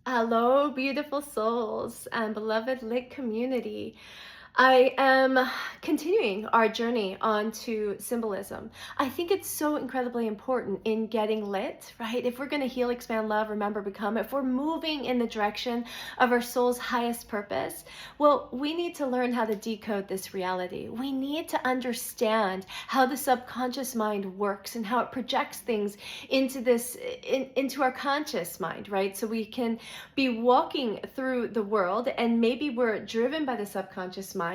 Hello, beautiful souls and beloved lit community. I am continuing our journey onto symbolism. I think it's so incredibly important in getting lit, right? If we're going to heal, expand, love, remember, become, if we're moving in the direction of our soul's highest purpose, well, we need to learn how to decode this reality. We need to understand how the subconscious mind works and how it projects things into into our conscious mind, right? So we can be walking through the world and maybe we're driven by the subconscious mind,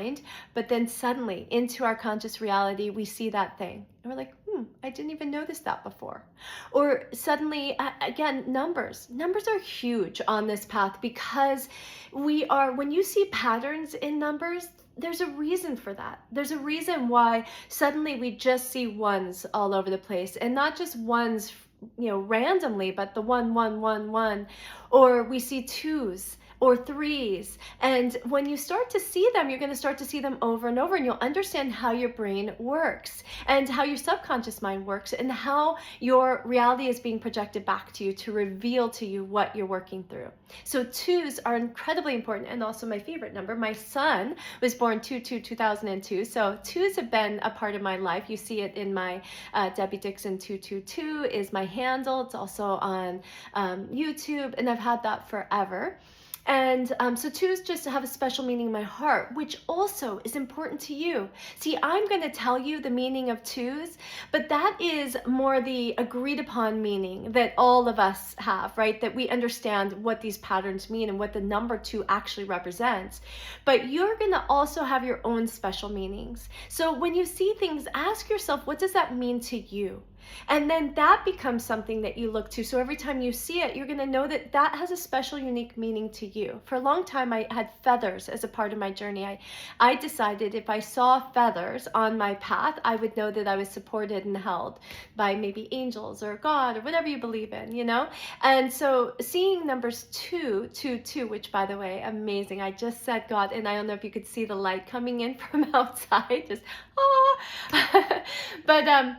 but then suddenly into our conscious reality, we see that thing. And we're like, I didn't even notice that before. Or suddenly, again, numbers. Numbers are huge on this path because when you see patterns in numbers, there's a reason for that. There's a reason why suddenly we just see ones all over the place, and not just ones randomly, but the 1 1 1 1, or we see twos or threes. And when you start to see them, you're going to start to see them over and over, and you'll understand how your brain works and how your subconscious mind works and how your reality is being projected back to you to reveal to you what you're working through. So twos are incredibly important, and also my favorite number. My son was born 2/2/2002, so twos have been a part of my life. You see it in my Debbie Dixon 222 is my handle. It's also on YouTube, and I've had that forever. And so twos just have a special meaning in my heart, which also is important to you. See, I'm going to tell you the meaning of twos, but that is more the agreed upon meaning that all of us have, right? That we understand what these patterns mean and what the number two actually represents. But you're going to also have your own special meanings. So when you see things, ask yourself, what does that mean to you? And then that becomes something that you look to. So every time you see it, you're going to know that that has a special, unique meaning to you. For a long time, I had feathers as a part of my journey. I decided if I saw feathers on my path, I would know that I was supported and held by maybe angels or God or whatever you believe in, you know? And so seeing numbers 2, which by the way, amazing. I just said God, and I don't know if you could see the light coming in from outside, just, but,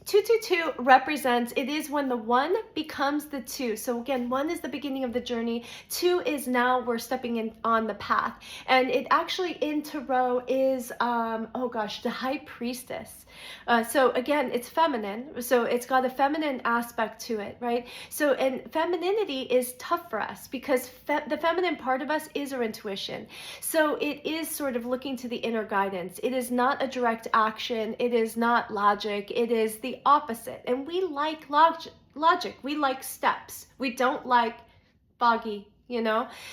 222 represents, it is when the one becomes the two. So again, one is the beginning of the journey. Two is now we're stepping in on the path. And it actually in Tarot is, the High Priestess. So again, it's feminine. So it's got a feminine aspect to it, right? So, and femininity is tough for us because the feminine part of us is our intuition. So it is sort of looking to the inner guidance. It is not a direct action. It is not logic. It is the opposite. And we like logic. We like steps. We don't like foggy,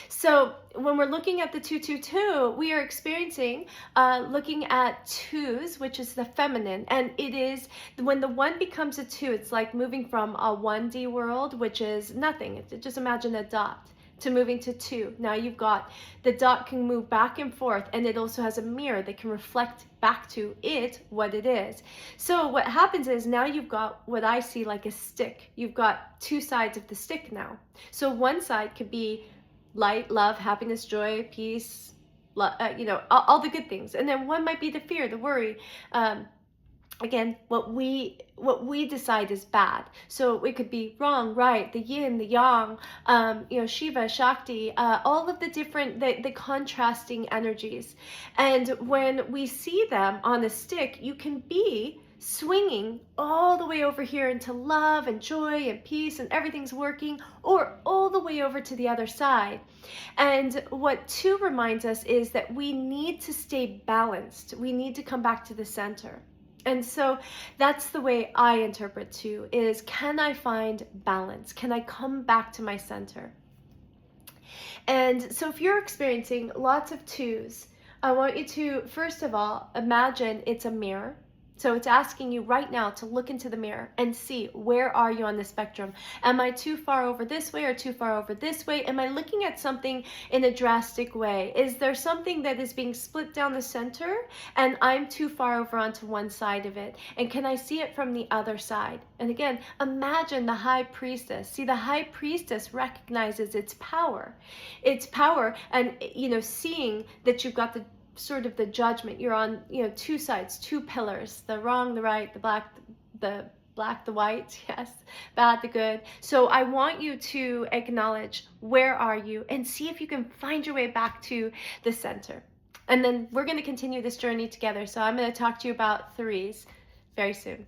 So when we're looking at the 222, we are experiencing looking at twos, which is the feminine. And it is when the one becomes a two, it's like moving from a 1D world, which is nothing. Just imagine a dot, to moving to two. Now you've got the dot can move back and forth, and it also has a mirror that can reflect back to it what it is. So what happens is now you've got what I see like a stick. You've got two sides of the stick now. So one side could be light, love, happiness, joy, peace, all the good things. And then one might be the fear, the worry, again, what we decide is bad. So it could be wrong, right, the yin, the yang, Shiva, Shakti, all of the different, the contrasting energies. And when we see them on a stick, you can be swinging all the way over here into love and joy and peace and everything's working, or all the way over to the other side. And what two reminds us is that we need to stay balanced. We need to come back to the center. And so that's the way I interpret two, is can I find balance? Can I come back to my center? And so if you're experiencing lots of twos, I want you to, first of all, imagine it's a mirror. So it's asking you right now to look into the mirror and see, where are you on the spectrum? Am I too far over this way or too far over this way? Am I looking at something in a drastic way? Is there something that is being split down the center and I'm too far over onto one side of it? And can I see it from the other side? And again, imagine the High Priestess. See, the High Priestess recognizes its power. Its power, and seeing that you've got the sort of the judgment. You're on, two sides, two pillars, the wrong, the right, the black, the black, the white, yes, bad, the good. So I want you to acknowledge where are you and see if you can find your way back to the center. And then we're going to continue this journey together. So I'm going to talk to you about threes very soon.